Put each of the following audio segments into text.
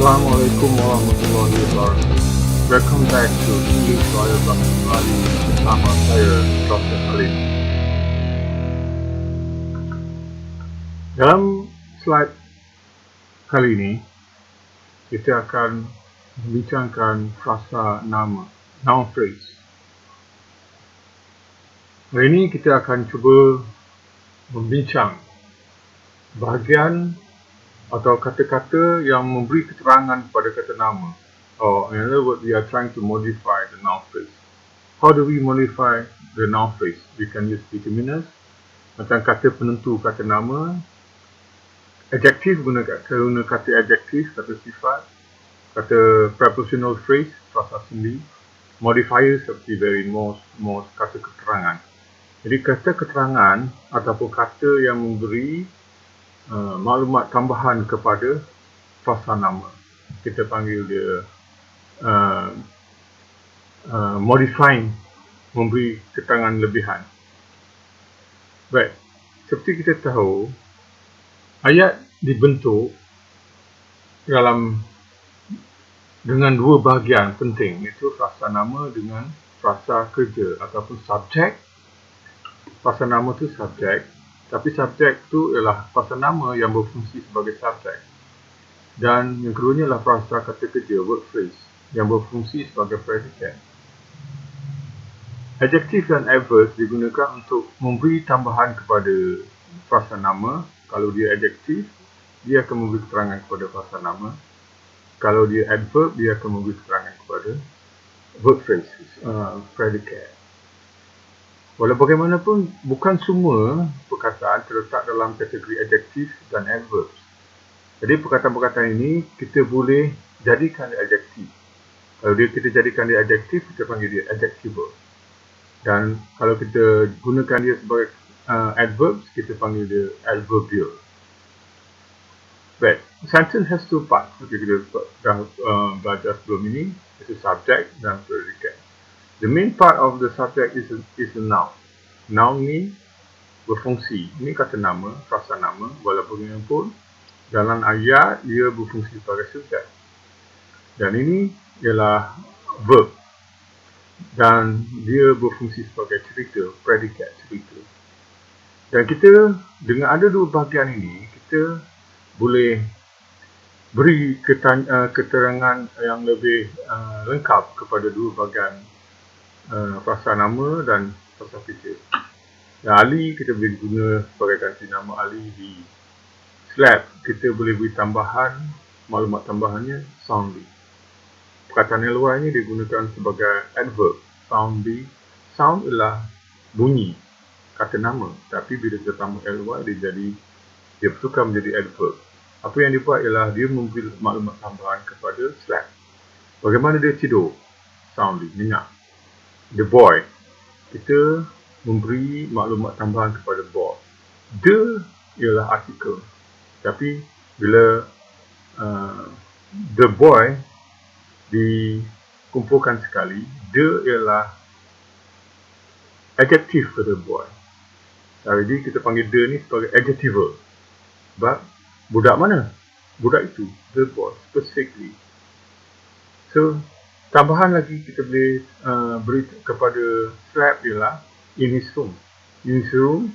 Assalamualaikum warahmatullahi wabarakatuh. Welcome back to English Royal Bahasa Melayu bersama saya, Dr. Halim. Dalam slide kali ini, kita akan membincangkan frasa nama, noun phrase. Hari ini kita akan cuba membincang bahagian atau kata-kata yang memberi keterangan pada kata nama. Or in other words, we are trying to modify the noun phrase. How do we modify the noun phrase? We can use determiners, macam kata penentu kata nama, adjective guna kata adjective, kata sifat, kata prepositional phrase, frasa sendi, modifier seperti very, most, kata keterangan. Jadi kata keterangan ataupun kata yang memberi maklumat tambahan kepada frasa nama, kita panggil dia modifying, memberi keterangan lebihan. Baik, seperti kita tahu, ayat dibentuk dengan dua bahagian penting, iaitu frasa nama dengan frasa kerja ataupun subjek. Frasa nama itu subjek, tapi subjek itu ialah frasa nama yang berfungsi sebagai subjek. Dan yang keduanya adalah frasa kata kerja, word phrase, yang berfungsi sebagai predicate. Adjektif dan adverb digunakan untuk memberi tambahan kepada frasa nama. Kalau dia adjektif, dia akan memberi keterangan kepada frasa nama. Kalau dia adverb, dia akan memberi keterangan kepada word phrase, predicate. Walau bagaimanapun, bukan semua perkataan terletak dalam kategori adjektif dan adverbs. Jadi perkataan-perkataan ini kita boleh jadikan dia adjektif. Kalau kita jadikan dia adjektif, kita panggil dia adjectival. Dan kalau kita gunakan dia sebagai adverbs, kita panggil dia adverbial. Baik, sentence has two parts. Seperti kita dah belajar sebelum ini, itu subject dan predicate. The main part of the subject is a noun. Noun ni berfungsi. Ini kata nama, frasa nama. Walaupun bagaimanapun, dalam ayat dia berfungsi sebagai subjek. Dan ini ialah verb. Dan dia berfungsi sebagai cerita, predicate cerita. Dan kita, dengan ada dua bahagian ini, kita boleh beri keterangan yang lebih lengkap kepada dua bahagian frasa nama dan frasa kerja. Dan Ali kita boleh guna sebagai ganti nama Ali. Di slab kita boleh beri tambahan, maklumat tambahannya soundly. Perkataan yang luar ini digunakan sebagai adverb, soundly. Sound ialah bunyi kata nama, tapi bila kita tambah ly dia bertukar menjadi adverb. Apa yang dibuat ialah dia memberi maklumat tambahan kepada slab. Bagaimana dia tidur? Soundly, nyenyak. The boy, kita memberi maklumat tambahan kepada boy. The ialah artikel, tapi bila the boy dikumpulkan sekali, the ialah adjektif pada boy. Jadi kita panggil the ni sebagai adjectival. Sebab budak mana? Budak itu, the boy, specifically. So tambahan lagi kita boleh beri kepada slab ialah in his room. In his room,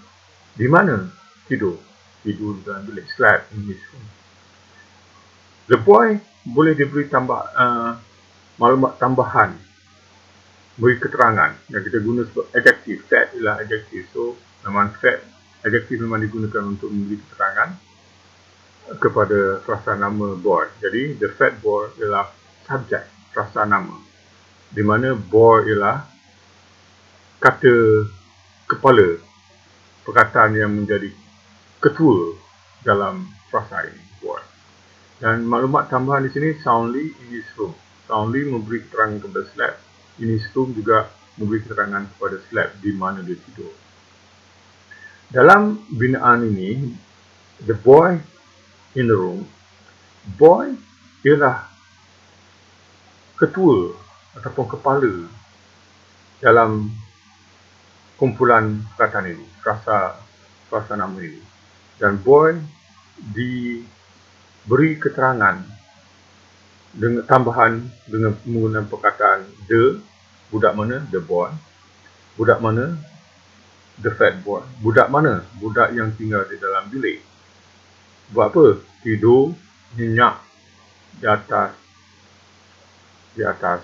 di mana? Tidur. Tidur dalam bilik. Slab in his room. The boy boleh diberi maklumat tambahan, beri keterangan yang kita guna sebagai adjektif. Fat ialah adjektif. So, memang fat, adjektif memang digunakan untuk memberi keterangan kepada frasa nama boy. Jadi, the fat boy ialah subjek, frasa nama, di mana boy ialah kata kepala, perkataan yang menjadi ketua dalam frasa ini, boy. Dan maklumat tambahan di sini, soundly in his room. Soundly memberi keterangan kepada slab. In his room juga memberi keterangan kepada slab di mana dia tidur. Dalam binaan ini, the boy in the room, boy ialah ketua ataupun kepala dalam kumpulan perkataan ini, frasa nama ini. Dan boy diberi keterangan dengan tambahan dengan penggunaan perkataan the, budak mana? The boy. Budak mana? The fat boy. Budak mana? Budak yang tinggal di dalam bilik. Buat apa? Tidur, nyenyak di atas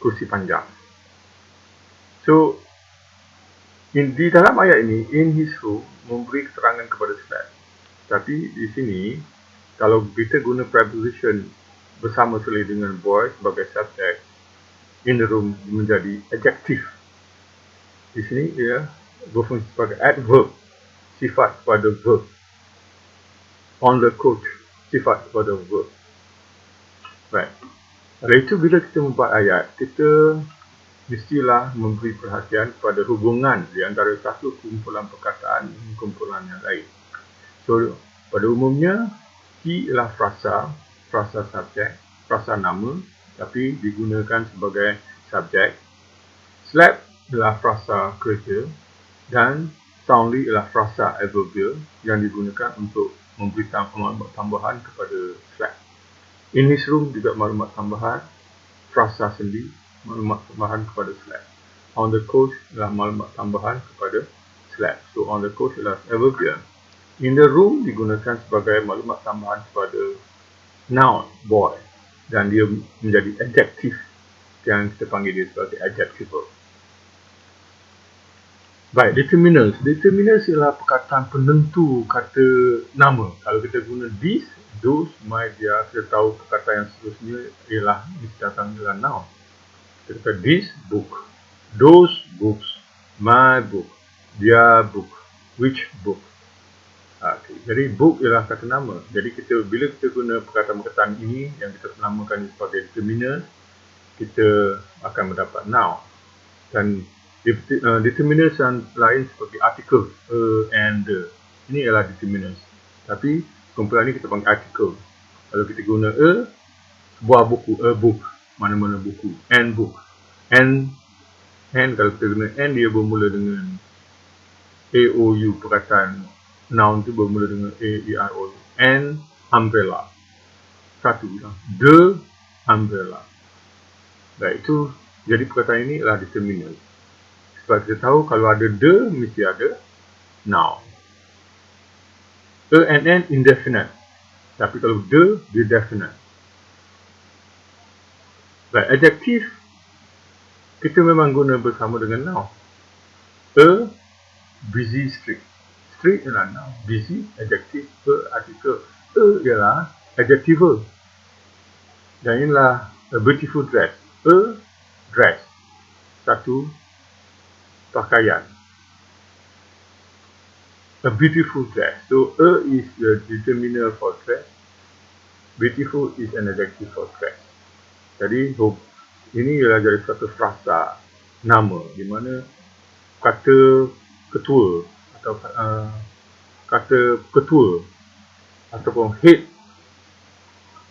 kursi panjang. So, di dalam ayat ini, in his room memberi keterangan kepada slab. Tapi di sini, kalau kita guna preposition bersama sekali dengan boy sebagai subjek, in the room menjadi adjective. Di sini dia berfungsi sebagai adverb, sifat kepada verb. On the coach, sifat kepada verb. Right. Oleh itu, bila kita membuat ayat, kita mestilah memberi perhatian kepada hubungan di antara satu kumpulan perkataan dengan kumpulan yang lain. So, pada umumnya, he ialah frasa subjek, frasa nama, tapi digunakan sebagai subjek. Slab ialah frasa kerja dan soundly ialah frasa adverbial yang digunakan untuk memberi maklumat tambahan kepada slab. In his room juga maklumat tambahan, frasa sendi, maklumat tambahan kepada slab. On the coach ialah maklumat tambahan kepada slab. So on the coach ialah adverbial. In the room digunakan sebagai maklumat tambahan kepada noun, boy, dan dia menjadi adjective yang kita panggil dia sebagai adjectival. Baik, determiners. Determiners ialah perkataan penentu kata nama. Kalau kita guna this, those, my, dia, kita tahu perkataan yang seterusnya ialah mesti datang dengan noun. Kita kata this book, those books, my book, their book, which book. Okay. Jadi book ialah kata nama. Jadi bila kita guna perkataan-perkataan ini yang kita namakan sebagai determiners, kita akan mendapat noun. Dan determiners yang lain seperti article, and, ini ialah determiners. Tapi kumpulan ini kita panggil article. Kalau kita guna sebuah buku, a book, mana-mana buku, and book. And kalau kita guna and, dia bermula dengan AOU, perkataan noun itu bermula dengan AEIOU. And umbrella. Satu lah. The umbrella. Baik, itu jadi perkataan ini adalah determiners. Sebab kita tahu kalau ada the, mesti ada noun. And N indefinite. Tapi kalau the, dia definite. Baik, adjektif kita memang guna bersama dengan noun. A busy street. Street ialah noun. Busy, adjektif, article. A ialah adjectival. Dan inilah a beautiful dress. A dress. Satu pakaian. A beautiful dress. So, a is the determiner for dress. Beautiful is an adjective for dress. Jadi, ini ialah jadi satu frasa nama di mana kata ketua atau kata ketua ataupun head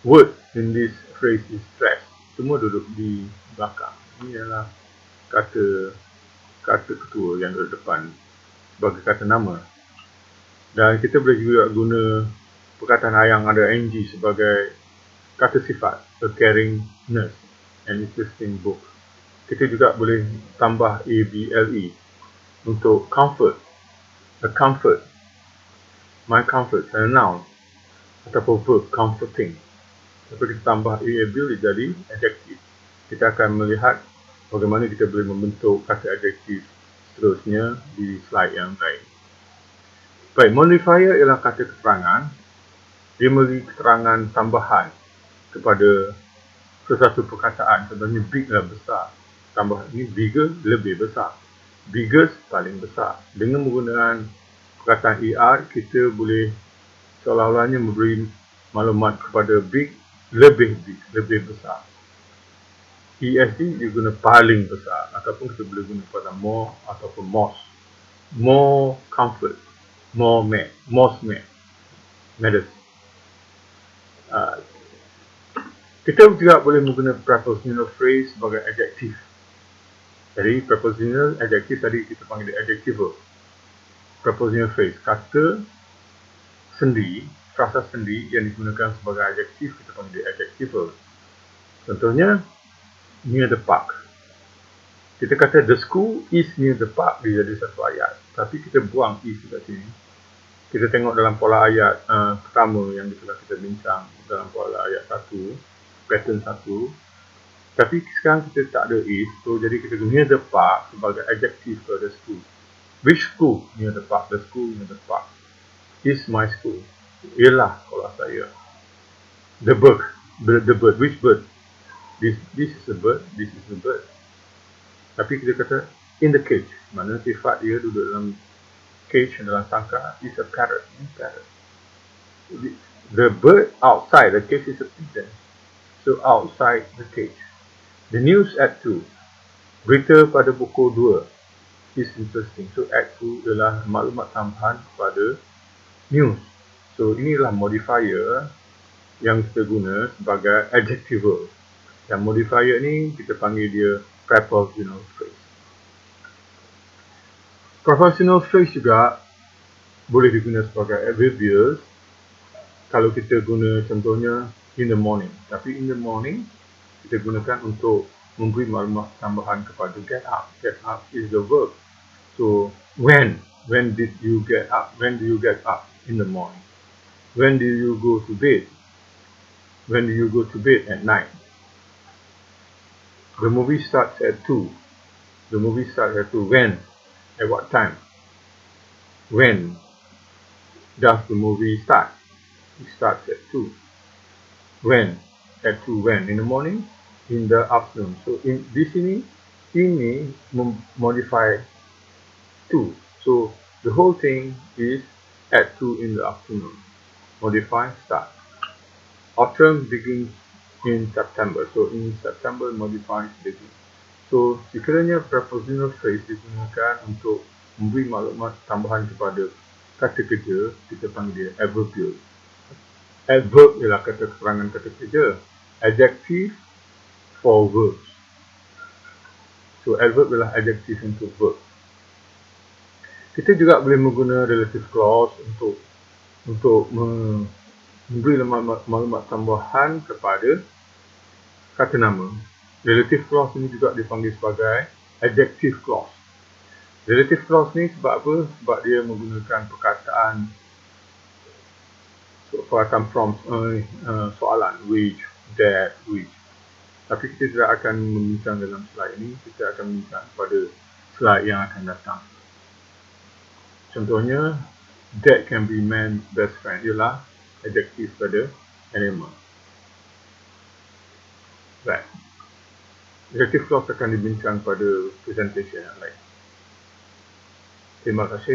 word in this phrase is dress. Semua duduk di belakang. Ini adalah kata ketua yang duduk depan sebagai kata nama. Dan kita boleh juga guna perkataan yang ada ing sebagai kata sifat, a caring nurse, an interesting book. Kita juga boleh tambah able untuk comfort, a comfort, my comfort, a noun, ataupun verb, comforting. Tapi kita tambah able jadi adjective. Kita akan melihat bagaimana kita boleh membentuk kata adjektif seterusnya di slide yang lain. Baik, modifier ialah kata keterangan. Dia memberi keterangan tambahan kepada sesuatu perkataan. Sebenarnya big adalah besar. Tambah ini bigger, lebih besar. Biggest, paling besar. Dengan menggunakan perkataan ER, kita boleh seolah-olahnya memberi maklumat kepada big, lebih besar. ESD diguna paling besar ataupun kita boleh guna pada more ataupun most. More comfort, more matters. Kita juga boleh menggunakan prepositional phrase sebagai adjektif. Jadi prepositional adjektif tadi kita panggil adjectival. Prepositional phrase, kata sendi frasa sendi yang digunakan sebagai adjektif, kita panggil dia adjectival. Contohnya, near the park. Kita kata the school is near the park, dia jadi satu ayat. Tapi kita buang is kat sini. Kita tengok dalam pola ayat pertama yang telah kita bincang dalam pola ayat 1, pattern 1. Tapi sekarang kita tak ada is, so jadi kita guna near the park sebagai adjektif for the school. Which school near the park? The school near the park is my school. Ialah sekolah saya. The bird. Which bird? This is a bird. This is a bird. Tapi kita kata in the cage. Mana sifat dia duduk dalam cage, dalam sangkar, is a parrot. The bird outside the cage is a pigeon. So outside the cage. The news at 2. Berita pada pukul 2 is interesting. So at 2 adalah maklumat tambahan pada news. So inilah modifier yang kita guna sebagai adjectival. Dan modifier ni kita panggil dia prepositional phrase. Prepositional phrase juga boleh digunakan sebagai adverbials kalau kita guna contohnya in the morning. Tapi in the morning kita gunakan untuk memberi maklumat tambahan kepada get up. Get up is the verb. So when did you get up? When do you get up in the morning? When do you go to bed? When do you go to bed at night? The movie starts at 2. The movie starts at 2. When? At what time? When does the movie start? It starts at 2. When? At 2. When? In the morning? In the afternoon. So di sini, ini modify 2. So the whole thing is at 2 in the afternoon. Modify start. Autumn begins in September. So in September modifies begin. So sekiranya prepositional phrase digunakan untuk memberi maklumat tambahan kepada kata kerja, kita panggil dia adverbial. Adverb ialah kata keterangan kata kerja. Adjective for verbs. So adverb ialah adjective untuk verb. Kita juga boleh menggunakan relative clause untuk memberi maklumat tambahan kepada kata nama. Relative clause ini juga dipanggil sebagai adjective clause. Relative clause ni sebab apa? Sebab dia menggunakan perkataan from soalan which, that, which. Tapi kita tidak akan membincang dalam slide ini. Kita akan membincang pada slide yang akan datang. Contohnya, that can be man's best friend. Ialah adjektif pada animal. Right. Relative clause akan dibincang pada presentation yang lain. Terima kasih.